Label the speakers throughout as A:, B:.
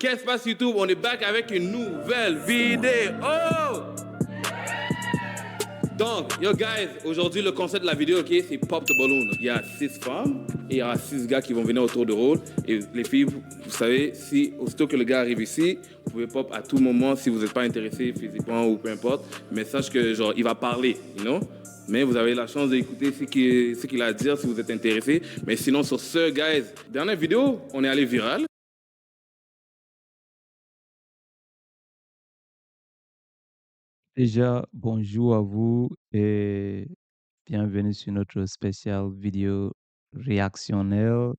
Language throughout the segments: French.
A: Qu'est-ce qui se passe YouTube? On est back avec une nouvelle vidéo. Donc, yo guys, aujourd'hui le concept de la vidéo, ok, c'est Pop the Balloon. Il y a 6 femmes et il y aura 6 gars qui vont venir autour de rôle. Et les filles, vous savez, si aussitôt que le gars arrive ici, vous pouvez pop à tout moment si vous n'êtes pas intéressé physiquement ou peu importe. Mais sache que genre il va parler, you know? Mais vous avez la chance d'écouter ce qu'il a à dire si vous êtes intéressé. Mais sinon, sur ce, guys, dernière vidéo, on est allé viral.
B: Déjà, bonjour à vous et bienvenue sur notre spéciale vidéo réactionnelle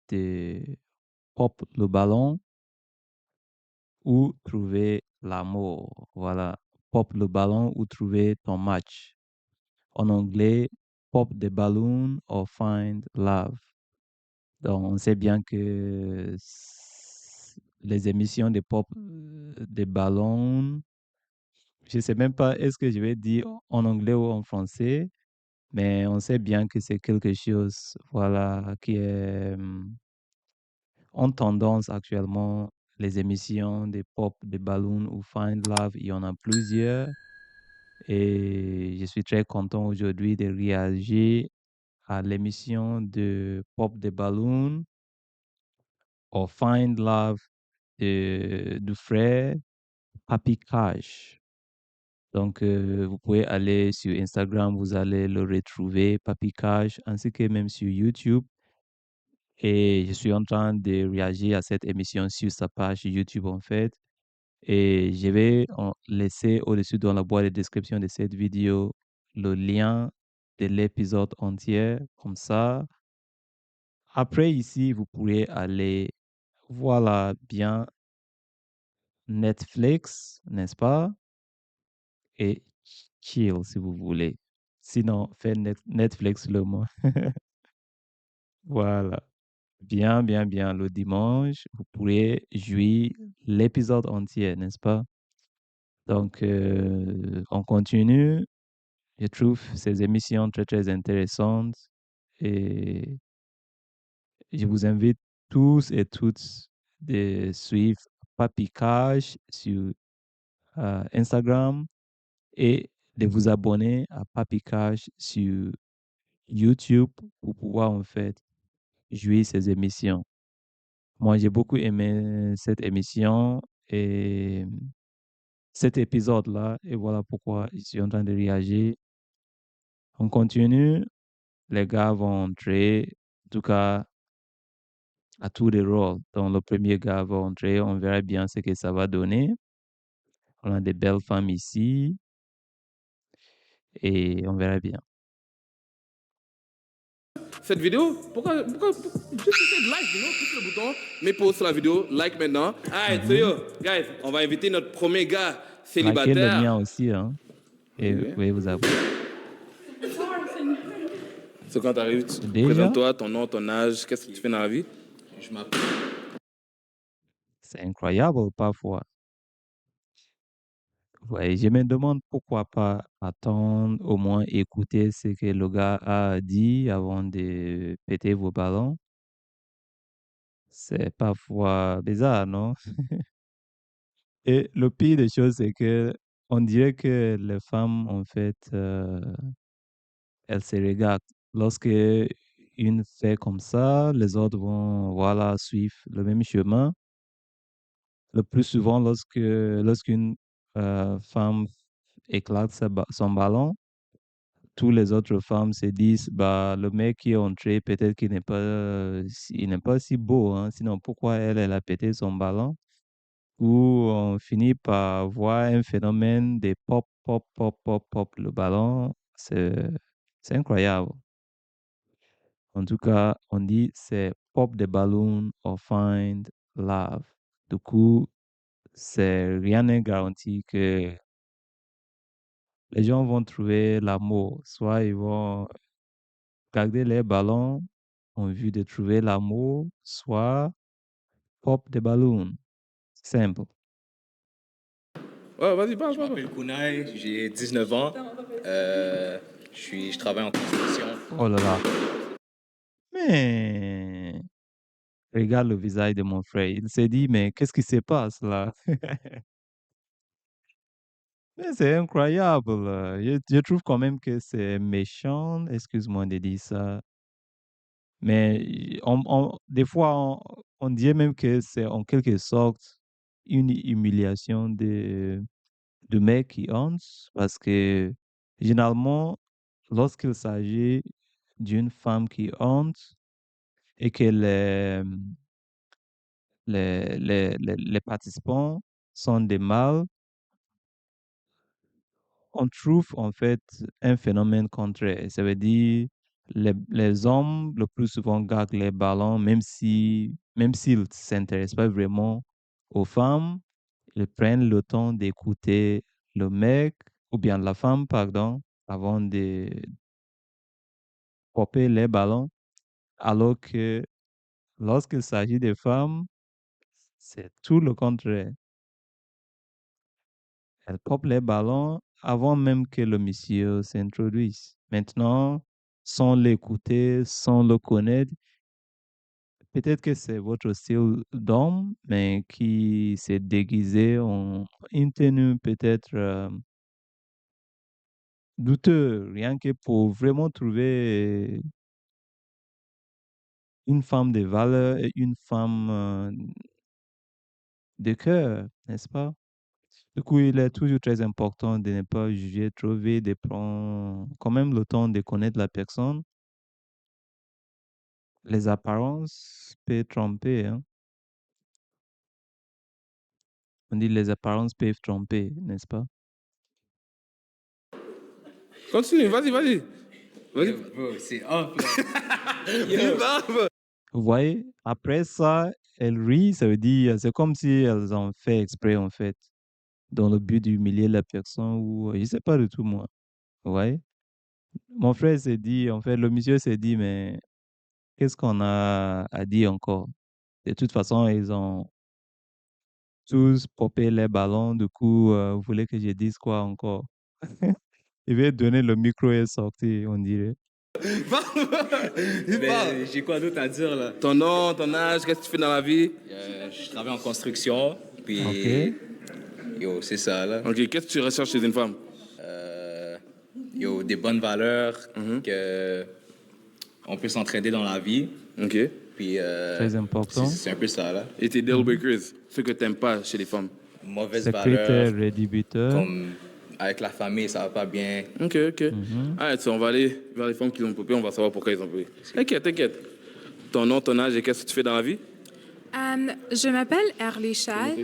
B: de Pop le ballon ou trouver l'amour. Voilà, Pop le ballon ou trouver ton match. En anglais, Pop the balloon or find love. Donc, on sait bien que les émissions de Pop des ballons, je sais même pas est-ce que je vais dire en anglais ou en français. Mais on sait bien que c'est quelque chose, voilà, qui est en tendance actuellement. Les émissions de pop, de balloon ou Find Love, il y en a plusieurs. Et je suis très content aujourd'hui de réagir à l'émission de Pop de Balloon ou Find Love du frère Papi Cash. Donc, vous pouvez aller sur Instagram, vous allez le retrouver, Papi Cash, ainsi que même sur YouTube. Et je suis en train de réagir à cette émission sur sa page YouTube, en fait. Et je vais laisser au-dessus dans la boîte de description de cette vidéo le lien de l'épisode entier. Comme ça, après ici, vous pourrez aller, voilà, bien Netflix, n'est-ce pas? Et chill si vous voulez. Sinon, faites Netflix le moins. Voilà. Bien, bien, bien. Le dimanche, vous pourrez jouir l'épisode entier, n'est-ce pas? Donc, on continue. Je trouve ces émissions très, très intéressantes et je vous invite tous et toutes de suivre Papi Cash sur Instagram et de vous abonner à Papi Cash sur YouTube pour pouvoir en fait jouir ces émissions. Moi, j'ai beaucoup aimé cette émission et cet épisode-là, et voilà pourquoi je suis en train de réagir. On continue, les gars vont entrer, en tout cas, à tous les rôles. Donc, le premier gars va entrer, on verra bien ce que ça va donner. On a des belles femmes ici et on verra bien.
A: Cette vidéo, juste faites like, you know, clique le bouton, mets pause sur la vidéo, like maintenant. Alright, so
B: Mhm.
A: yo, guys, on va inviter notre premier gars
B: Likez le mien
A: célibataire.
B: aussi, hein, et
A: Oui.
B: veuillez vous abonner.
A: So quand t'arrives, tu
B: Déjà,
A: présentes-toi, ton nom, ton âge, qu'est-ce que tu fais dans la vie?
C: Je m'appelle.
B: c'est incroyable parfois. Ouais, je me demande pourquoi pas attendre, au moins écouter ce que le gars a dit avant de péter vos ballons. C'est parfois bizarre, non? Et le pire des choses, c'est que on dirait que les femmes, en fait, elles se regardent. Lorsque une fait comme ça, les autres vont, voilà, suivre le même chemin. Le plus souvent, lorsqu'une femme éclate son ballon, tous les autres femmes se disent, bah, le mec qui est entré, peut-être qu'il n'est pas, il n'est pas si beau, hein, sinon pourquoi elle a pété son ballon? Où on finit par voir un phénomène de pop, pop, pop, pop, pop, le ballon. C'est incroyable. En tout cas, on dit c'est pop the balloon or find love. Du coup, c'est rien n'est garanti que les gens vont trouver l'amour. Soit ils vont garder les ballons en vue de trouver l'amour, soit pop the balloon. Simple.
A: Ouais, vas-y, parle,
C: Je
A: parle.
C: m'appelle Kunai, j'ai 19 ans. Je travaille en construction.
B: Oh là là. Mais regarde le visage de mon frère. Il s'est dit: «Mais qu'est-ce qui se passe là?» Mais c'est incroyable, je trouve quand même que c'est méchant, excuse-moi de dire ça, mais on des fois, on dirait même que c'est en quelque sorte une humiliation de mec qui honte parce que généralement, lorsqu'il s'agit d'une femme qui honte et que les participants sont des mâles, on trouve en fait un phénomène contraire. Ça veut dire les hommes le plus souvent gardent les ballons même s'ils ne s'intéressent pas vraiment aux femmes, ils prennent le temps d'écouter le mec ou bien la femme, pardon, avant de popper les ballons, alors que lorsqu'il s'agit des femmes, c'est tout le contraire. Elles popent les ballons avant même que le monsieur s'introduise. Maintenant, sans l'écouter, sans le connaître, peut-être que c'est votre style d'homme, mais qui s'est déguisé en une tenue peut-être douteux, rien que pour vraiment trouver une femme de valeur et une femme de cœur, n'est-ce pas? Du coup, il est toujours très important de ne pas juger trop vite, de prendre quand même le temps de connaître la personne. Les apparences peuvent tromper, hein. On dit les apparences peuvent tromper, n'est-ce pas?
A: Continue, vas-y, vas-y. Vas-y.
C: Yo, bro, c'est off, là.
A: Dis
C: Yo.
A: pas.
B: Vous voyez, après ça, elles rient, ça veut dire, c'est comme si elles ont fait exprès, en fait, dans le but d'humilier la personne ou je sais pas du tout, moi. Vous voyez? Mon frère s'est dit, en fait, le monsieur s'est dit, mais qu'est-ce qu'on a à dire encore? De toute façon, ils ont tous popé les ballons, du coup, vous voulez que je dise quoi encore? Il veut donner le micro et sortir, on dirait.
A: Dis pas.
C: Ben, j'ai quoi d'autre à dire, là?
A: Ton nom, ton âge, qu'est-ce que tu fais dans la vie?
C: Je travaille en construction,
B: OK.
C: puis yo, c'est ça, là.
A: Ok, qu'est-ce que tu recherches chez une femme?
C: Euh, Yo, des bonnes valeurs, que on peut s'entraider dans la vie,
A: Ok.
C: puis
B: Très important.
C: c'est un peu ça, là.
A: Et tes deal breakers, ce que t'aimes pas chez les femmes.
C: Mauvaises valeurs,
B: Secrétaire rédhibiteur.
C: comme avec la famille, ça va pas bien.
A: Ok, ok.
B: Mhm.
A: Alright, so on va aller vers les femmes qui ont popé, on va savoir pourquoi ils ont popé. T'inquiète, t'inquiète. Ton nom, ton âge et qu'est-ce que tu fais dans la vie?
D: Je m'appelle Erlisha.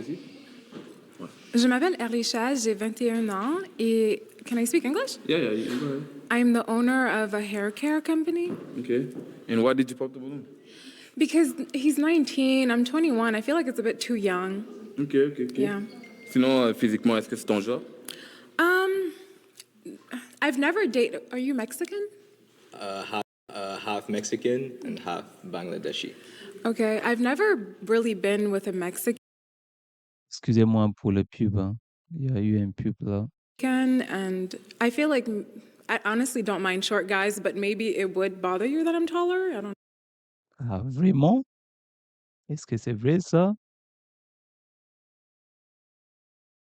D: Je m'appelle Erlisha, j'ai 21 ans et can I speak English?
A: Yeah, yeah, go ahead.
D: I'm the owner of a hair care company.
A: Okay. And why did you pop the balloon?
D: Because he's 19, I'm 21. I feel like it's a bit too young.
A: Ok, ok, ok.
D: Yeah.
A: Sinon, physiquement, est-ce que c'est ton genre?
D: Um, I've never dated. Are you Mexican?
C: Half Mexican and half Bangladeshi.
D: Okay, I've never really been with a Mexican,
B: Excusez-moi pour le pub, hein. Il y a eu un pub là.
D: and I feel like I honestly don't mind short guys, but maybe it would bother you that I'm taller. I don't.
B: Ah, vraiment? Est-ce que c'est vrai ça?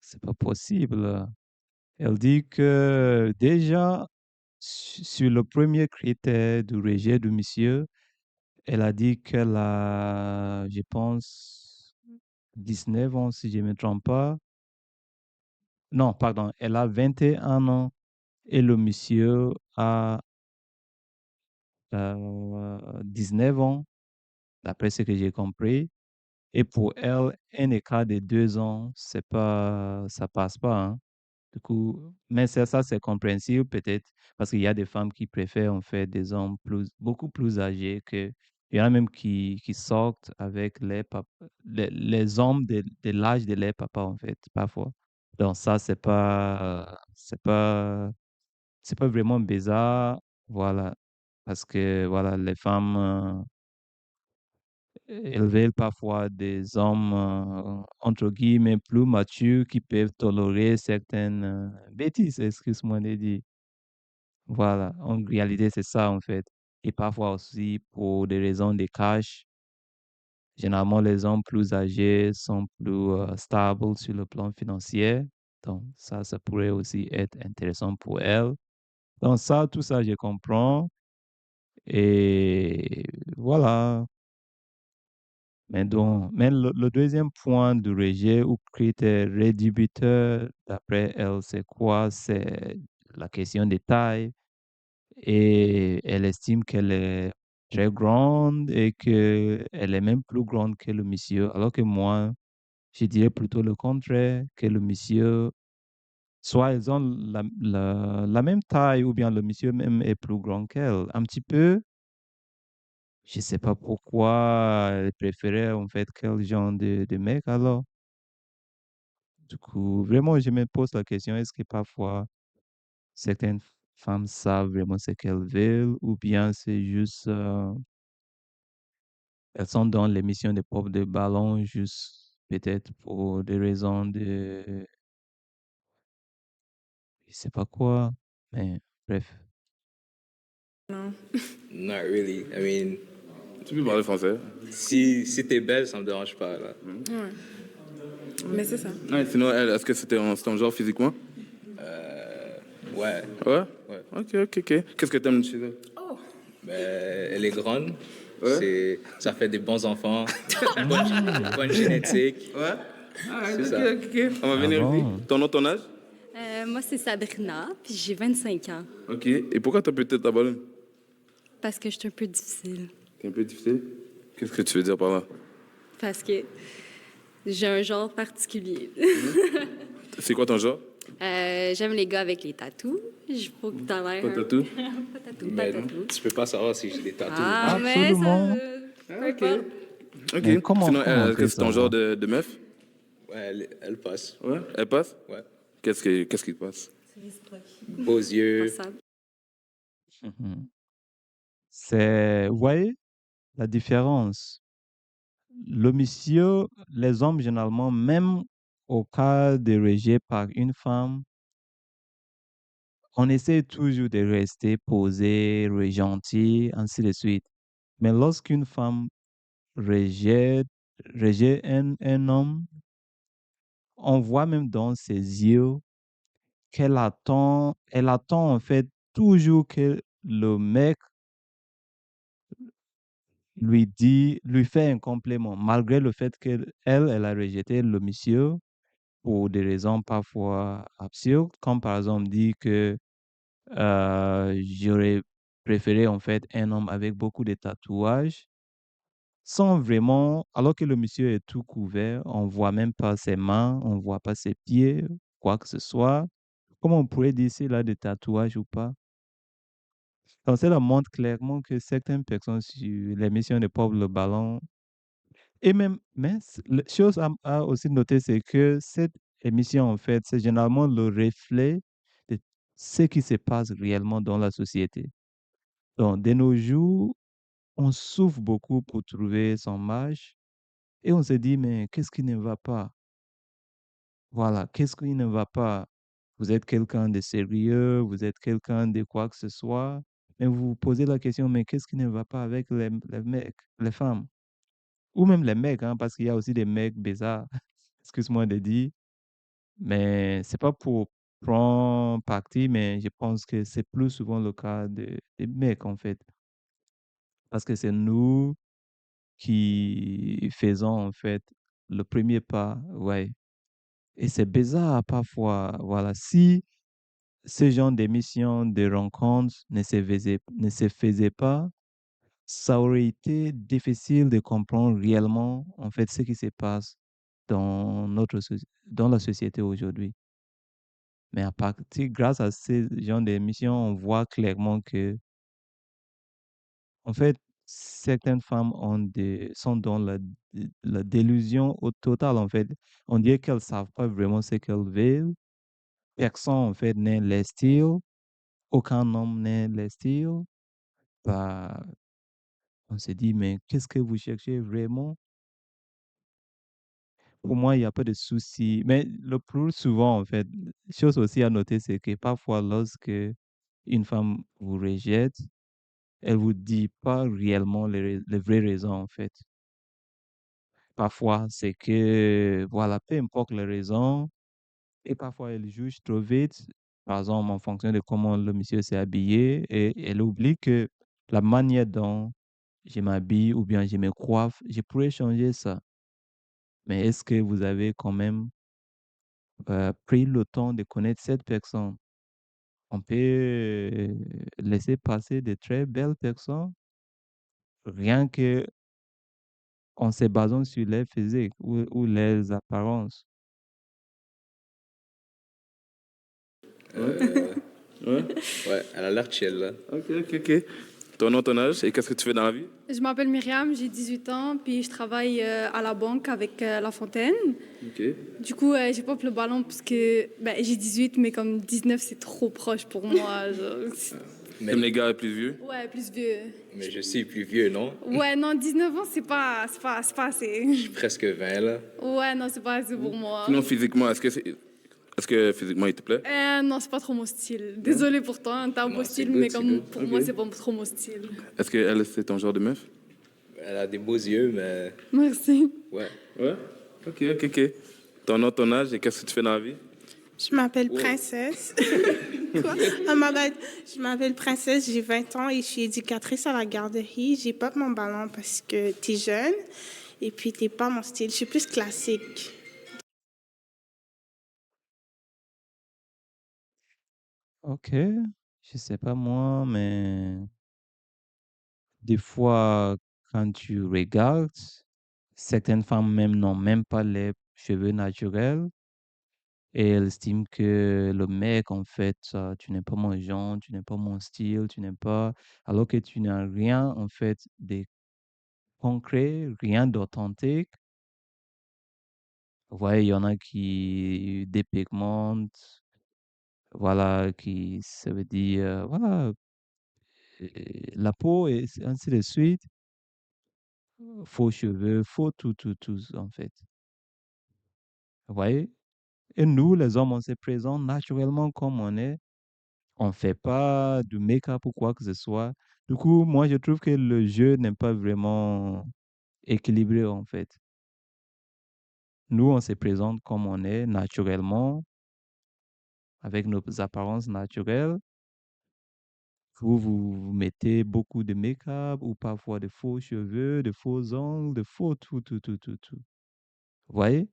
B: C'est pas possible. Elle dit que déjà, sur le premier critère du rejet du monsieur, elle a dit qu'elle a, je pense, 19 ans, si je ne me trompe pas. Non, pardon, elle a 21 ans et le monsieur a 19 ans, d'après ce que j'ai compris. Et pour elle, un écart de 2 ans, c'est pas, ça passe pas, hein. Du coup, mais ça, c'est compréhensible peut-être parce qu'il y a des femmes qui préfèrent en fait des hommes beaucoup plus âgés que, il y en a même qui sortent avec les hommes de l'âge de leurs papas en fait, parfois. Donc ça, c'est pas vraiment bizarre, voilà. Parce que voilà, les femmes, elles veulent parfois des hommes, entre guillemets, plus matures qui peuvent tolérer certaines bêtises, excuse-moi de dire. Voilà, en réalité, c'est ça en fait. Et parfois aussi pour des raisons de cash, Généralement, les hommes plus âgés sont plus stables sur le plan financier. Donc, ça pourrait aussi être intéressant pour elle. Donc, tout ça, je comprends. Et voilà. Mais le deuxième point du rejet ou critère rédhibiteur, d'après elle, c'est quoi? C'est la question des tailles. Et elle estime qu'elle est très grande et qu'elle est même plus grande que le monsieur. Alors que moi, je dirais plutôt le contraire, que le monsieur, soit ils ont la même taille ou bien le monsieur même est plus grand qu'elle. Un petit peu, je sais pas pourquoi elle préférait en fait quel genre de mec alors. Du coup, vraiment, je me pose la question, est-ce que parfois certaines femmes savent vraiment ce qu'elles veulent ou bien c'est juste, elles sont dans l'émission de pop de ballon juste peut-être pour des raisons de, je sais pas quoi, mais bref.
D: Non.
C: Not really. I mean,
A: Tu peux parler français.
C: si t'es belle, ça me dérange pas, là.
D: Ouais. Mais c'est ça.
A: Ouais, sinon, elle, est-ce que c'était un genre physiquement?
C: Ouais.
A: Ouais?
C: Ouais.
A: Ok. Qu'est-ce que t'aimes chez elle?
C: Ben, elle est grande.
A: Ouais.
C: Ça fait des bons enfants. bonne génétique.
A: Ouais? Ah,
C: C'est
A: ok,
C: ça.
A: ok. On va
B: Ah
A: venir ici.
B: bon?
A: Ton nom, ton âge?
E: Moi, c'est Sabrina, puis j'ai 25 ans.
A: Ok. Et pourquoi t'as pété ta ballonne?
E: Parce que je suis un peu difficile.
A: C'est un peu difficile. Qu'est-ce que tu veux dire par là?
E: Parce que j'ai un genre particulier.
A: C'est quoi ton genre?
E: J'aime les gars avec les tatous. Je faut que t'en aies
A: Pas
E: un.
A: tatou?
E: Pas tatou, pas
C: Mais
E: tatou.
C: tu peux pas savoir si j'ai des tatous.
E: Ah, mais ça...
B: Absolument.
E: peu importe.
A: Ok.
B: Mais comment
A: Sinon,
B: on
A: est-ce que
B: fait
A: c'est ton
B: ça?
A: genre de meuf?
C: Ouais, elle passe.
A: Ouais. Elle passe?
C: Ouais.
A: Qu'est-ce qui te passe?
C: Beaux yeux.
E: Passable.
B: Mhm. Vous voyez la différence? Le monsieur, les hommes généralement, même au cas de rejet par une femme, on essaie toujours de rester posé, gentil, ainsi de suite. Mais lorsqu'une femme rejette, rejette un homme, on voit même dans ses yeux elle attend en fait toujours que le mec lui fait un complément, malgré le fait elle a rejeté le monsieur pour des raisons parfois absurdes, comme par exemple dire que j'aurais préféré en fait un homme avec beaucoup de tatouages, sans vraiment, alors que le monsieur est tout couvert, on voit même pas ses mains, on voit pas ses pieds, quoi que ce soit. Comment on pourrait dire s'il a des tatouages ou pas? Donc, cela montre clairement que certaines personnes sur l'émission de Pop le Ballon, et même, mais la chose à aussi noter, c'est que cette émission, en fait, c'est généralement le reflet de ce qui se passe réellement dans la société. Donc, de nos jours, on souffre beaucoup pour trouver son match et on se dit, mais qu'est-ce qui ne va pas? Voilà, qu'est-ce qui ne va pas? Vous êtes quelqu'un de sérieux, vous êtes quelqu'un de quoi que ce soit, mais vous vous posez la question, mais qu'est-ce qui ne va pas avec les mecs, les femmes? Ou même les mecs, hein, parce qu'il y a aussi des mecs bizarres, excuse-moi de dire, mais c'est pas pour prendre parti, mais je pense que c'est plus souvent le cas des mecs, en fait. Parce que c'est nous qui faisons, en fait, le premier pas, ouais. Et c'est bizarre parfois, voilà. Si ce genre d'émission, de rencontres ne se faisait pas, ça aurait été difficile de comprendre réellement, en fait, ce qui se passe dans la société aujourd'hui. Mais grâce à ce genre d'émission, on voit clairement que, en fait, certaines femmes sont dans la délusion au total, en fait. On dirait qu'elles savent pas vraiment ce qu'elles veulent. Personne, en fait, n'est les style. Aucun homme n'est les style. Bah, on se dit, mais qu'est-ce que vous cherchez vraiment? Pour moi, il y a pas de souci. Mais le plus souvent, en fait, chose aussi à noter, c'est que parfois, lorsque une femme vous rejette, elle vous dit pas réellement les vraies raisons, en fait. parfois, c'est que, voilà, peu importe les raisons, et parfois elle juge trop vite, par exemple, en fonction de comment le monsieur s'est habillé, et elle oublie que la manière dont je m'habille ou bien je me coiffe, je pourrais changer ça. Mais est-ce que vous avez quand même pris le temps de connaître cette personne? On peut laisser passer de très belles personnes rien que en se basant sur leur physique ou leurs apparences.
A: Ouais.
C: Ouais, elle a l'air chill, là.
A: Ok. Ton nom, ton âge et qu'est-ce que tu fais dans la vie?
F: Je m'appelle Myriam, j'ai 18 ans, puis je travaille à la banque avec La Fontaine.
A: Ok.
F: Du coup, j'ai pop le ballon parce que j'ai 18, mais comme 19, c'est trop proche pour moi.
A: T'aimes les gars plus vieux?
F: Ouais, plus vieux.
C: Mais je suis plus vieux, non?
F: Ouais, non, 19 ans, c'est pas assez.
C: Je suis presque 20, là.
F: Ouais, non, c'est pas assez pour moi.
A: Sinon, physiquement, est-ce que physiquement il te plaît?
F: Non, c'est pas trop mon style. Désolée pour toi, t'as un beau
C: Non,
F: style,
C: c'est good,
F: mais
C: c'est
F: comme
C: good.
F: pour moi, c'est pas trop mon style.
A: Est-ce que elle c'est ton genre de meuf?
C: Elle a des beaux yeux, mais
F: Merci.
C: ouais.
A: Ouais. Ok. Ton nom, ton âge et qu'est-ce que tu fais dans la vie?
G: Je m'appelle Princesse. Quoi? Oh my God. Je m'appelle Princesse, j'ai 20 ans et je suis éducatrice à la garderie. J'ai pas mon ballon parce que t'es jeune et puis t'es pas mon style. Je suis plus classique.
B: Ok, je sais pas moi, mais des fois, quand tu regardes, certaines femmes même n'ont même pas les cheveux naturels et elles estiment que le mec, en fait, tu n'es pas mon genre, tu n'es pas mon style, tu n'es pas, alors que tu n'as rien, en fait, de concret, rien d'authentique. Ouais, il y en a qui dépigmentent, voilà, qui, ça veut dire, voilà, la peau et ainsi de suite. Faux cheveux, faux tout, en fait. Vous voyez? Et nous, les hommes, on se présente naturellement comme on est. On ne fait pas de make-up ou quoi que ce soit. Du coup, moi, je trouve que le jeu n'est pas vraiment équilibré, en fait. Nous, on se présente comme on est, naturellement, avec nos apparences naturelles. Vous mettez beaucoup de make-up ou parfois de faux cheveux, de faux ongles, de faux tout. Vous voyez?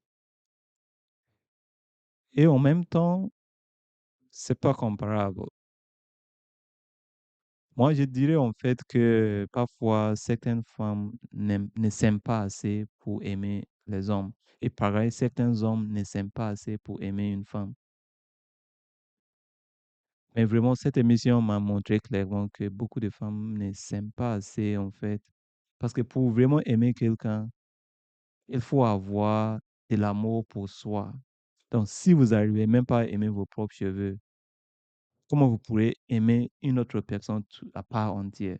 B: Et en même temps, c'est pas comparable. Moi, je dirais en fait que parfois certaines femmes ne s'aiment pas assez pour aimer les hommes. Et pareil, certains hommes ne s'aiment pas assez pour aimer une femme. Mais vraiment, cette émission m'a montré clairement que beaucoup de femmes ne s'aiment pas assez en fait. Parce que pour vraiment aimer quelqu'un, il faut avoir de l'amour pour soi. Donc, si vous n'arrivez même pas à aimer vos propres cheveux, comment vous pourrez aimer une autre personne à part entière?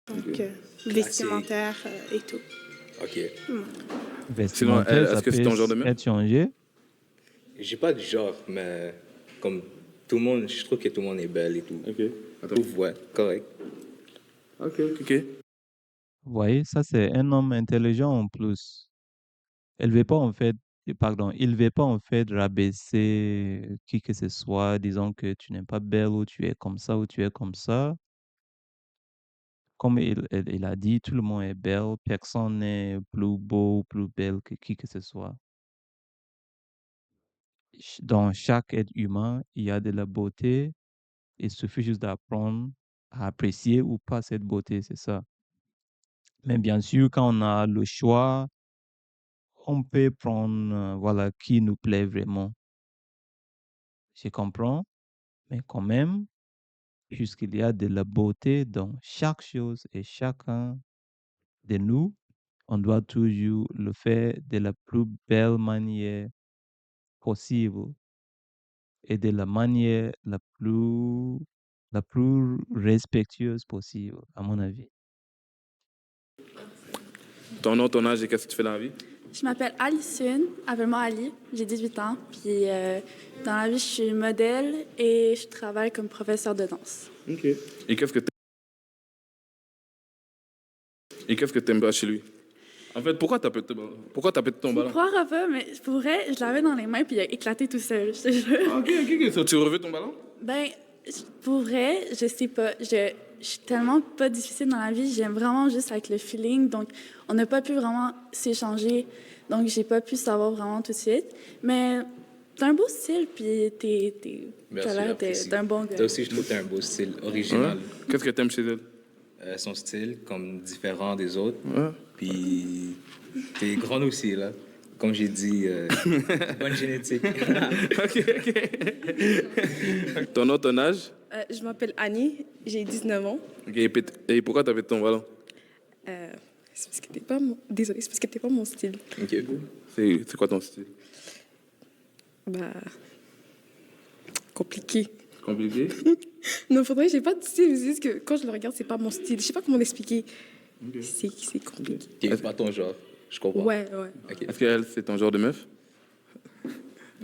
G: Donc, vestimentaire et tout.
C: OK.
A: Sinon,
B: Vestimentaire,
A: est-ce
B: ça
A: que c'est
B: peut
A: ton genre de meuf?
B: être changé.
C: J'ai pas de genre, mais comme tout le monde, je trouve que tout le monde est belle et tout.
A: Ok. Attends.
C: Ouf, ouais, correct.
A: Ok.
B: Vous voyez, ça c'est un homme intelligent en plus. Elle veut pas en fait, pardon, il veut pas en fait rabaisser qui que ce soit, disant que tu n'es pas belle ou tu es comme ça ou tu es comme ça. Comme il a dit, tout le monde est belle, personne n'est plus beau ou plus belle que qui que ce soit. Dans chaque être humain, il y a de la beauté. Il suffit juste d'apprendre à apprécier ou pas cette beauté, c'est ça. Mais bien sûr, quand on a le choix, on peut prendre, voilà, qui nous plaît vraiment. Je comprends, mais quand même, puisqu'il y a de la beauté dans chaque chose et chacun de nous, on doit toujours le faire de la plus belle manière possible et de la manière la plus respectueuse possible, à mon avis.
A: Ton nom, ton âge et qu'est-ce que tu fais dans la vie?
H: Je m'appelle Alicune, appelle-moi Ali, j'ai 18 ans, puis dans la vie, je suis modèle et je travaille comme professeur de danse.
A: Ok. Et qu'est-ce que Et qu'est-ce que t'aimes pas chez lui? En fait, pourquoi t'as pété ton
H: Tu
A: ballon?
H: croiras pas, mais pour vrai, je l'avais dans les mains puis il a éclaté tout seul, je te jure.
A: Ok. So, tu reveux ton ballon?
H: Ben, pour vrai, je sais pas. Je suis tellement pas difficile dans la vie. J'aime vraiment juste avec le feeling. Donc, on n'a pas pu vraiment s'échanger. Donc, j'ai pas pu savoir vraiment tout de suite. Mais t'as un beau style, puis
C: Merci,
H: t'as l'air
C: j'apprécie.
H: d'être un bon gars.
C: Toi aussi, je trouve que t'as un beau style original.
A: Ouais. Qu'est-ce que t'aimes chez elle?
C: Son style, comme différent des autres.
A: Ouais.
C: Puis, t'es grande aussi, là. Comme j'ai dit, bonne génétique.
A: Ok. Ton nom, ton âge?
I: Je m'appelle Annie, j'ai 19 ans.
A: Ok, et pourquoi t'as pété ton ballon?
I: C'est parce que t'es pas mon... Désolée, c'est parce que t'es pas mon style.
C: OK.
A: C'est quoi ton style?
I: Bah... Compliqué.
A: Compliqué?
I: Non, faudrait j'ai pas de style, c'est juste que quand je le regarde, c'est pas mon style. Je sais pas comment l'expliquer. C'est compliqué.
C: Qui pas ton genre, je comprends.
I: Ouais.
C: OK.
A: Est-ce qu'elle, c'est ton genre de meuf?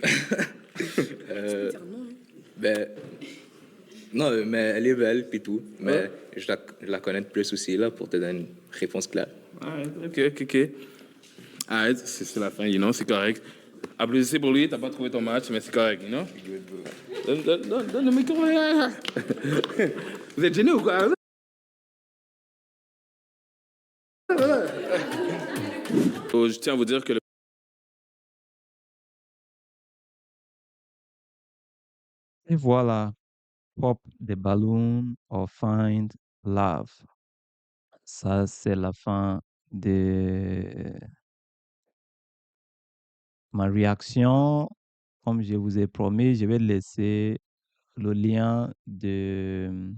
I: Dire non, hein.
C: Ben, non, mais elle est belle, puis tout. Mais je la connais de plus aussi, là, pour te donner une réponse claire.
A: Ok. Arrête, c'est la fin, c'est correct. Applaudissez pour lui, t'as pas trouvé ton match, mais c'est correct, Donne le micro, là. Vous êtes gêné ou quoi? Oh, je tiens à vous dire que
B: Et voilà, pop the balloon or find love. Ça, c'est la fin de ma réaction. Comme je vous ai promis, je vais laisser le lien de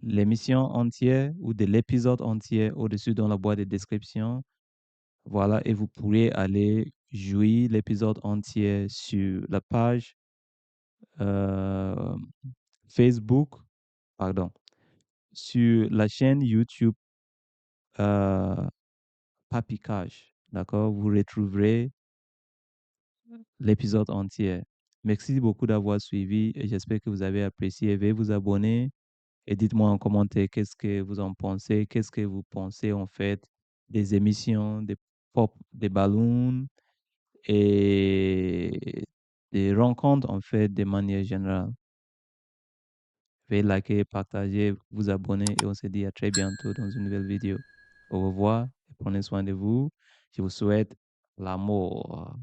B: l'émission entière ou de l'épisode entier au-dessus dans la boîte de description. Voilà, et vous pourrez aller jouer l'épisode entier sur la page Facebook, pardon, sur la chaîne YouTube Papy Cash. D'accord? Vous retrouverez l'épisode entier. Merci beaucoup d'avoir suivi et j'espère que vous avez apprécié. Veuillez vous abonner et dites-moi en commentaire qu'est-ce que vous en pensez, qu'est-ce que vous pensez en fait des émissions, des pop, des ballons et des rencontres en fait de manière générale. Veuillez liker, partager, vous abonner et on se dit à très bientôt dans une nouvelle vidéo. Au revoir et prenez soin de vous. Je vous souhaite l'amour.